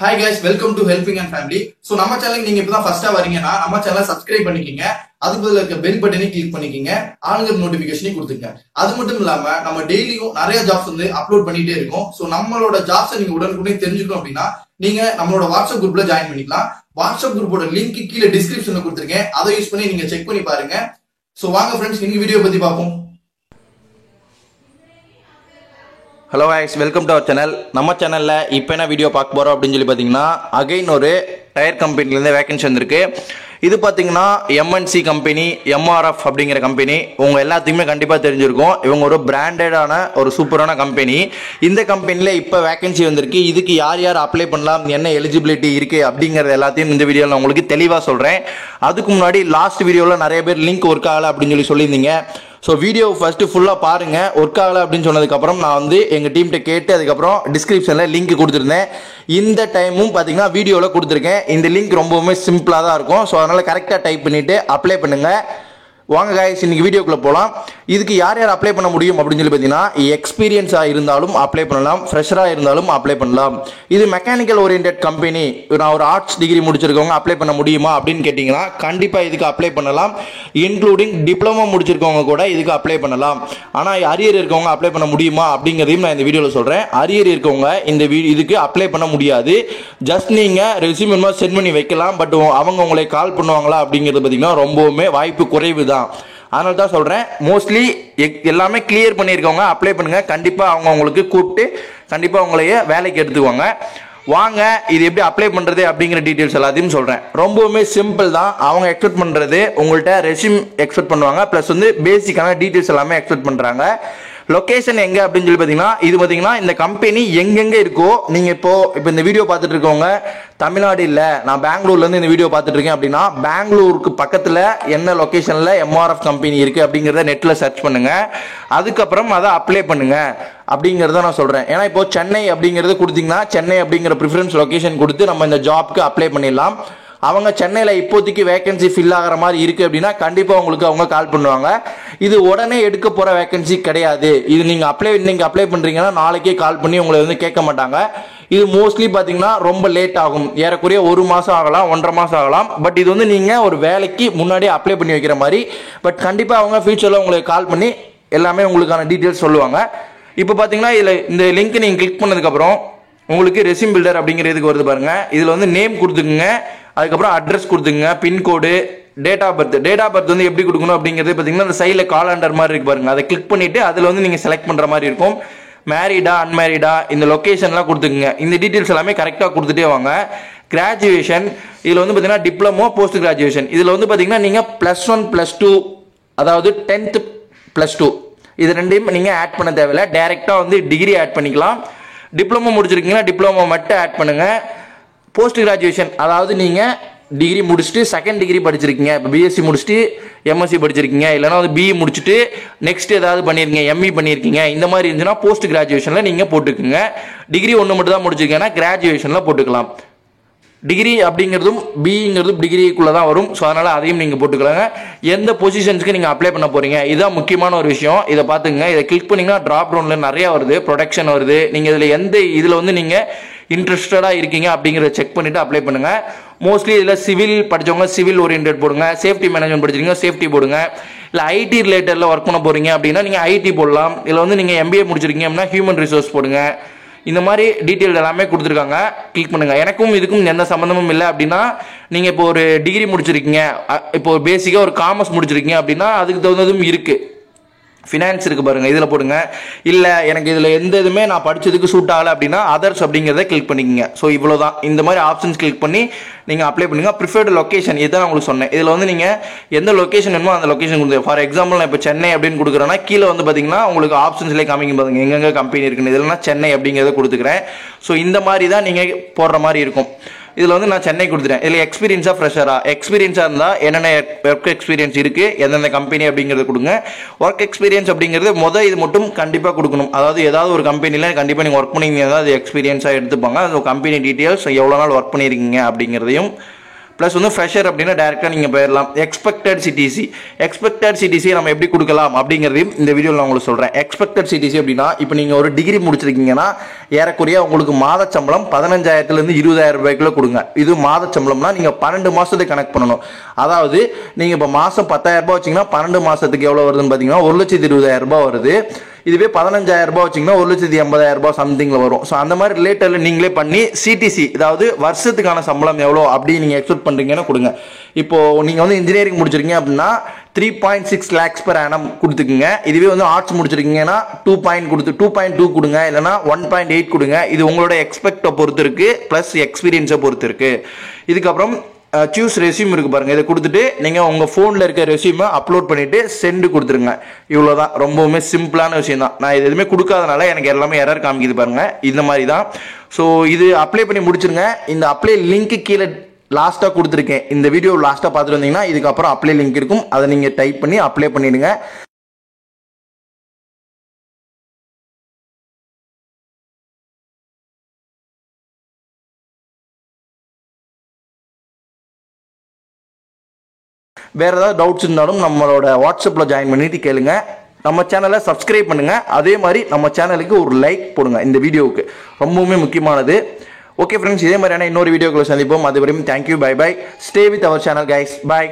Hi guys, welcome to Helping and Family. So நம்ம சேனலுக்கு நீங்க இப்பதான் ஃபர்ஸ்டா வரீங்கன்னா நம்ம சேனலை சப்ஸ்கிரைப் பண்ணிக்கங்க. அதுக்கு பதிலா இருக்க பெல் பட்டனை கிளிக் பண்ணிக்கங்க. ஆளுங்க நோட்டிபிகேஷனையும் கொடுத்துங்க. அது மட்டும் இல்லாம நம்ம டெய்லியும் நிறைய ஜாப்ஸ் அப்லோட் பண்ணிட்டே இருக்கோம். சோ நம்மளோட ஜாப்ஸை நீங்க உடனுக்குடனே தெரிஞ்சுக்கணும் அப்படின்னா நீங்க நம்மளோட வாட்ஸ்அப் குரூப்ல ஜாயின் பண்ணிக்கலாம். வாட்ஸ்அப் குரூப்போட லிங்க் கீழே டிஸ்கிரிப்ஷன்ல கொடுத்துருக்கேன். அதை யூஸ் பண்ணி நீங்க செக் பண்ணி பாருங்க. சோ வாங்க ஃப்ரெண்ட்ஸ், இன்னைக்கு வீடியோ பத்தி பார்ப்போம். Hello guys, welcome to our channel. நம்ம சேனலில் இப்போ என்ன வீடியோ பார்க்க போகிறோம் அப்படின்னு சொல்லி பார்த்தீங்கன்னா, அகைன் ஒரு டயர் கம்பெனிலேருந்து வேகன்சி வந்திருக்கு. இது பார்த்தீங்கன்னா எம்என்சி கம்பெனி, எம்ஆர்எஃப் அப்படிங்கிற கம்பெனி. உங்கள் எல்லாத்துக்குமே கண்டிப்பாக தெரிஞ்சிருக்கும். இவங்க ஒரு பிராண்டடான ஒரு சூப்பரான கம்பெனி. இந்த கம்பெனியில் இப்போ வேகன்சி வந்திருக்கு. இதுக்கு யார் யார் அப்ளை பண்ணலாம், என்ன எலிஜிபிலிட்டி இருக்குது அப்படிங்கிறது எல்லாத்தையும் இந்த வீடியோவில் நான் உங்களுக்கு தெளிவாக சொல்கிறேன். அதுக்கு முன்னாடி லாஸ்ட் வீடியோவில் நிறைய பேர் லிங்க் ஒர்க் ஆகலை அப்படின்னு சொல்லியிருந்தீங்க. ஸோ வீடியோ ஃபஸ்ட்டு ஃபுல்லாக பாருங்கள். ஒர்க் ஆகலை அப்படின்னு சொன்னதுக்கப்புறம் நான் எங்கள் டீம்கிட்ட கேட்டு அதுக்கப்புறம் டிஸ்கிரிப்ஷனில் லிங்க் கொடுத்துருந்தேன். இந்த டைமும் பார்த்தீங்கன்னா வீடியோவில் கொடுத்துருக்கேன். இந்த லிங்க் ரொம்பவுமே சிம்பிளாக தான் இருக்கும். ஸோ அதனால் கரெக்டாக டைப் பண்ணிவிட்டு அப்ளை பண்ணுங்கள். வாங்க guys, இன்னைக்கு வீடியோக்குள்ளே போகலாம். இதுக்கு யார் யார் அப்ளை பண்ண முடியும் அப்படின்னு சொல்லி பார்த்தீங்கன்னா, எக்ஸ்பீரியன்ஸாக இருந்தாலும் அப்ளை பண்ணலாம், ஃப்ரெஷராக இருந்தாலும் அப்ளை பண்ணலாம். இது மெக்கானிக்கல் ஓரியன்ட் கம்பெனி. நான் ஒரு ஆர்ட்ஸ் டிகிரி முடிச்சிருக்கவங்க அப்ளை பண்ண முடியுமா அப்படின்னு கேட்டிங்கன்னா கண்டிப்பாக இதுக்கு அப்ளை பண்ணலாம். இன்க்ளூடிங் டிப்ளமோ முடிச்சிருக்கவங்க கூட இதுக்கு அப்ளை பண்ணலாம். ஆனால் அரியர் இருக்கவங்க அப்ளை பண்ண முடியுமா அப்படிங்கிறதையும் நான் இந்த வீடியோவில் சொல்கிறேன். அரியர் இருக்கவங்க இதுக்கு அப்ளை பண்ண முடியாது. ஜஸ்ட் நீங்கள் ரெஸ்யூம் சென்ட் பண்ணி வைக்கலாம். பட் அவங்க உங்களை கால் பண்ணுவாங்களா அப்படிங்கிறது பார்த்தீங்கன்னா ரொம்பவுமே வாய்ப்பு குறைவு தான். அதனால தான் சொல்கிறேன், மோஸ்ட்லி எல்லாமே கிளியர் பண்ணியிருக்கவங்க அப்ளை பண்ணுங்கள். கண்டிப்பாக அவங்க உங்களுக்கு கூப்பிட்டு கண்டிப்பாக உங்களையே வேலைக்கு எடுத்துக்குவாங்க. வாங்க, இது எப்படி அப்ளை பண்ணுறது அப்படிங்கிற டீட்டெயில்ஸ் எல்லாத்தையும் சொல்கிறேன். ரொம்பவுமே சிம்பிள் தான். அவங்க எக்ஸ்பெக்ட் பண்ணுறது உங்கள்கிட்ட ரெஸ்யூம் எக்ஸ்பெக்ட் பண்ணுவாங்க, ப்ளஸ் பேசிக்கான டீட்டெயில்ஸ் எல்லாமே எக்ஸ்பெக்ட் பண்ணுறாங்க. லொக்கேஷன் எங்கே அப்படின்னு சொல்லி பார்த்தீங்கன்னா, இது பார்த்தீங்கன்னா இந்த கம்பெனி எங்கெங்கே இருக்கோ, நீங்கள் இப்போ இந்த வீடியோ பார்த்துட்டு இருக்கவங்க தமிழ்நாடு இல்லை, நான் பெங்களூர்லேருந்து இந்த வீடியோ பார்த்துட்டு இருக்கேன் அப்படின்னா, பெங்களூருக்கு பக்கத்தில் என்ன லொக்கேஷனில் எம்ஆர்எஃப் கம்பெனி இருக்குது அப்படிங்கிறத நெட்டில் சர்ச் பண்ணுங்கள். அதுக்கப்புறம் அதை அப்ளை பண்ணுங்கள் அப்படிங்கிறத நான் சொல்கிறேன். ஏன்னா இப்போ சென்னை அப்படிங்கிறது கொடுத்தீங்கன்னா சென்னை அப்படிங்கிற ப்ரிஃபரன்ஸ் லொக்கேஷன் கொடுத்து நம்ம இந்த ஜாப்க்கு அப்ளை பண்ணிடலாம். அவங்க சென்னையில் இப்போதைக்கு வேகன்சி ஃபில் ஆகிற மாதிரி இருக்குது அப்படின்னா கண்டிப்பாக உங்களுக்கு அவங்க கால் பண்ணுவாங்க. இது உடனே எடுக்க போகிற வேகன்சி கிடையாது. இது நீங்கள் அப்ளை பண்ணுறீங்கன்னா நாளைக்கே கால் பண்ணி உங்களை கேட்க மாட்டாங்க. இது மோஸ்ட்லி பார்த்தீங்கன்னா ரொம்ப லேட் ஆகும். ஏறக்குறைய 1 மாதம் ஆகலாம், 1.5 மாதம் ஆகலாம். பட் இது நீங்கள் ஒரு வேலைக்கு முன்னாடியே அப்ளை பண்ணி வைக்கிற மாதிரி. பட் கண்டிப்பாக அவங்க ஃபியூச்சரில் உங்களுக்கு கால் பண்ணி எல்லாமே உங்களுக்கான டீட்டெயில்ஸ் சொல்லுவாங்க. இப்போ பார்த்தீங்கன்னா இதில் இந்த லிங்க் நீங்கள் கிளிக் பண்ணதுக்கப்புறம் உங்களுக்கு ரெஸ்யூம் பில்டர் அப்படிங்கிறதுக்கு வருது பாருங்கள். இதில் நேம் கொடுத்துக்குங்க, அதுக்கப்புறம் அட்ரஸ் கொடுத்துங்க, பின்கோடு, டேட் ஆஃப் பர்த் எப்படி கொடுக்கணும் அப்படிங்கிறது பார்த்தீங்கன்னா அந்த சைடில் காலண்டர் மாதிரி இருக்கு பாருங்க. அதை கிளிக் பண்ணிவிட்டு அதில் நீங்கள் செலக்ட் பண்ணுற மாதிரி இருக்கும். மேரிடா அன்மேரிடா இந்த லொக்கேஷன்லாம் கொடுத்துக்குங்க. இந்த டீட்டெயில்ஸ் எல்லாமே கரெக்டாக கொடுத்துட்டே வாங்க. கிராஜுவேஷன் இதில் பார்த்தீங்கன்னா டிப்ளமோ, போஸ்ட் கிராஜுவேஷன் இதில் பார்த்தீங்கன்னா நீங்கள் +1 +2 அதாவது 10th +2 இது ரெண்டையும் நீங்கள் ஆட் பண்ண தேவையில்லை. டைரெக்டாக டிகிரி ஆட் பண்ணிக்கலாம். டிப்ளமோ முடிச்சிருக்கீங்கன்னா டிப்ளமோ மட்டும் ஆட் பண்ணுங்கள். போஸ்ட் கிராஜுவேஷன் அதாவது நீங்கள் டிகிரி முடிச்சுட்டு செகண்ட் டிகிரி படிச்சிருக்கீங்க, இப்போ பிஎஸ்சி முடிச்சுட்டு எம்எஸ்சி படிச்சிருக்கீங்க, இல்லைனா பிஇ முடிச்சுட்டு நெக்ஸ்ட் ஏதாவது பண்ணியிருக்கீங்க, எம்இ பண்ணியிருக்கீங்க, இந்த மாதிரி இருந்துச்சுன்னா போஸ்ட் கிராஜுவேஷனில் நீங்கள் போட்டுக்குங்க. டிகிரி 1 மட்டும் தான் முடிச்சிருக்கீங்கன்னா கிராஜுவேஷனில் போட்டுக்கலாம். டிகிரி அப்படிங்கிறதும் பிஇங்கிறதும் டிகிரிக்குள்ளே தான் வரும். ஸோ அதனால் அதையும் நீங்கள் போட்டுக்கலாங்க. எந்த பொசிஷன்ஸ்க்கு நீங்கள் அப்ளை பண்ண போகிறீங்க இதுதான் முக்கியமான ஒரு விஷயம். இதை பார்த்துங்க. இதை கிளிக் பண்ணிங்கன்னா ட்ராப் டவுனில் நிறையா வருது, ப்ரொடக்ஷன் வருது. நீங்கள் இதில் நீங்கள் இன்ட்ரெஸ்டடாக இருக்கீங்க அப்படிங்கிறத செக் பண்ணிவிட்டு அப்ளை பண்ணுங்கள். மோஸ்ட்லி இதில் சிவில் படித்தவங்க சிவில் ஓரியன்ட் போடுங்க, சேஃப்டி மேனேஜ்மெண்ட் படிச்சிருக்கீங்க சேஃப்டி போடுங்க, இல்லை ஐடி ரிலேட்டடில் ஒர்க் பண்ண போகிறீங்க அப்படின்னா நீங்கள் ஐடி போடலாம். இதில் நீங்கள் எம்பிஏ முடிச்சிருக்கீங்க அப்படின்னா ஹியூமன் ரிசோர்ஸ் போடுங்க. இந்த மாதிரி டீட்டெயில் எல்லாமே கொடுத்துருக்காங்க. கிளிக் பண்ணுங்கள். எனக்கும் இதுக்கும் எந்த சம்மந்தமும் இல்லை அப்படின்னா நீங்கள் இப்போ ஒரு டிகிரி முடிச்சிருக்கீங்க, இப்போ பேசிக்காக ஒரு காமர்ஸ் முடிச்சிருக்கீங்க அப்படின்னா அதுக்கு தகுந்ததும் இருக்குது. ஃபினான்ஸ் இருக்குது பாருங்கள், இதில் போடுங்க. இல்லை எனக்கு இதில் எந்த இதுவுமே நான் படித்ததுக்கு சூட் ஆகலை அப்படின்னா அதர்ஸ் அப்படிங்கிறத கிளிக் பண்ணிக்கங்க. ஸோ இவ்வளோ தான். இந்த மாதிரி ஆப்ஷன்ஸ் கிளிக் பண்ணி நீங்கள் அப்ளை பண்ணுங்கள். ப்ரிஃபர்டு லொக்கேஷன் இதுதான் நான் உங்களுக்கு சொன்னேன். இதில் நீங்கள் எந்த லொக்கேஷன் வேணுமோ அந்த லொக்கேஷன் கொடுத்து. ஃபார் எக்ஸாம்பிள் நான் இப்போ சென்னை அப்படின்னு கொடுக்குறேன்னா கீழே பார்த்தீங்கன்னா உங்களுக்கு ஆப்ஷன்ஸ்லேயே காமிக்கும் பாருங்க எங்கெங்கே கம்பெனி இருக்குன்னு. இதில் நான் சென்னை அப்படிங்கிறத கொடுத்துக்கிறேன். ஸோ இந்த மாதிரி தான் நீங்கள் போடுற மாதிரி இருக்கும். இதில் நான் சென்னை கொடுத்துட்டேன். இதில் எக்ஸ்பீரியன்ஸாக ஃப்ரெஷராக இருந்தால் என்னென்ன ஒர்க் எக்ஸ்பீரியன்ஸ் இருக்குது, எந்தெந்த கம்பெனி அப்படிங்கிறத கொடுங்க. ஒர்க் எக்ஸ்பீரியன்ஸ் அப்படிங்கிறது இது மட்டும் கண்டிப்பாக கொடுக்கணும். அதாவது ஏதாவது ஒரு கம்பெனியில் கண்டிப்பாக நீங்கள் ஒர்க் பண்ணிங்கன்னா அது எக்ஸ்பீரியன்ஸாக எடுத்துப்பாங்க. அது கம்பெனி டீட்டெயில்ஸ் எவ்வளோ நாள் ஒர்க் பண்ணியிருக்கீங்க அப்படிங்கிறதையும் ப்ளஸ் வந்து ஃப்ரெஷர் அப்படின்னா டேரெக்டாக நீங்கள் போயிடலாம். எக்ஸ்பெக்டட் சிடிசி நம்ம எப்படி கொடுக்கலாம் அப்படிங்கிறதையும் இந்த வீடியோவில் நான் உங்களுக்கு சொல்கிறேன். எக்ஸ்பெக்டட் சிடிசி அப்படின்னா இப்போ நீங்கள் ஒரு டிகிரி முடிச்சிருக்கீங்கன்னா ஏறக்குறைய உங்களுக்கு மாத சம்பளம் 15,000 20,000 ரூபாய்க்குள்ள கொடுங்க. இது மாத சம்பளம்னா நீங்கள் 12 மாதத்துக்கு கனெக்ட் பண்ணணும். அதாவது நீங்கள் இப்போ மாதம் 10,000 ரூபாய் வச்சிங்கன்னா 12 மாதத்துக்கு எவ்வளோ வருதுன்னு பார்த்தீங்கன்னா 1,20,000 ரூபாய் வருது. இதுவே 15,000 ரூபாய் வச்சிங்கன்னா 1,80,000 ரூபாய் சம்திங்கில் வரும். ஸோ அந்த மாதிரி ரிலேட்டடில் நீங்களே பண்ணி சிடிசி, அதாவது வருஷத்துக்கான சம்பளம் எவ்வளோ அப்படி நீங்கள் எக்ஸ்பெக்ட் பண்ணுறீங்கன்னு கொடுங்க. இப்போது நீங்கள் வந்து இன்ஜினியரிங் முடிச்சிருக்கீங்க அப்படின்னா 3.6 lakhs per annum கொடுத்துக்குங்க. இதுவே வந்து ஆர்ட்ஸ் முடிச்சிருக்கீங்கன்னா 2.2 கொடுங்க, இல்லைனா 1.8 கொடுங்க. இது உங்களோட எக்ஸ்பெக்டை பொறுத்து இருக்கு, ப்ளஸ் எக்ஸ்பீரியன்ஸை பொறுத்து இருக்கு. இதுக்கப்புறம் சூஸ் ரெஸ்யூம் இருக்கு பாருங்க, இதை கொடுத்துட்டு நீங்கள் உங்கள் ஃபோனில் இருக்க ரெஸ்யூமை அப்லோட் பண்ணிட்டு சென்ட் கொடுத்துருங்க. இவ்வளோதான், ரொம்பவுமே சிம்பிளான விஷயம் தான். நான் இது எதுவுமே கொடுக்காதனால எனக்கு எல்லாமே எரர் காமிக்குது பாருங்க. இந்த மாதிரி தான். ஸோ இது அப்ளை பண்ணி முடிச்சிருங்க. இந்த அப்ளை லிங்க் கீழே லாஸ்ட்டாக கொடுத்துருக்கேன். இந்த வீடியோ லாஸ்ட்டாக பார்த்துட்டு வந்தீங்கன்னா இதுக்கப்புறம் அப்ளை லிங்க் இருக்கும், அதை நீங்கள் டைப் பண்ணி அப்ளை பண்ணிடுங்க. வேறு ஏதாவது டவுட்ஸ் இருந்தாலும் நம்மளோட வாட்ஸ்அப்பில் ஜாயின் பண்ணிட்டு கேளுங்க. நம்ம சேனலை சப்ஸ்கிரைப் பண்ணுங்கள். அதே மாதிரி நம்ம சேனலுக்கு ஒரு லைக் போடுங்க இந்த வீடியோவுக்கு, ரொம்பவுமே முக்கியமானது. ஓகே ஃப்ரெண்ட்ஸ், இதே மாதிரியான இன்னொரு வீடியோக்களை சந்திப்போம். அதுவரையும் thank you, bye bye. Stay with our channel guys, by.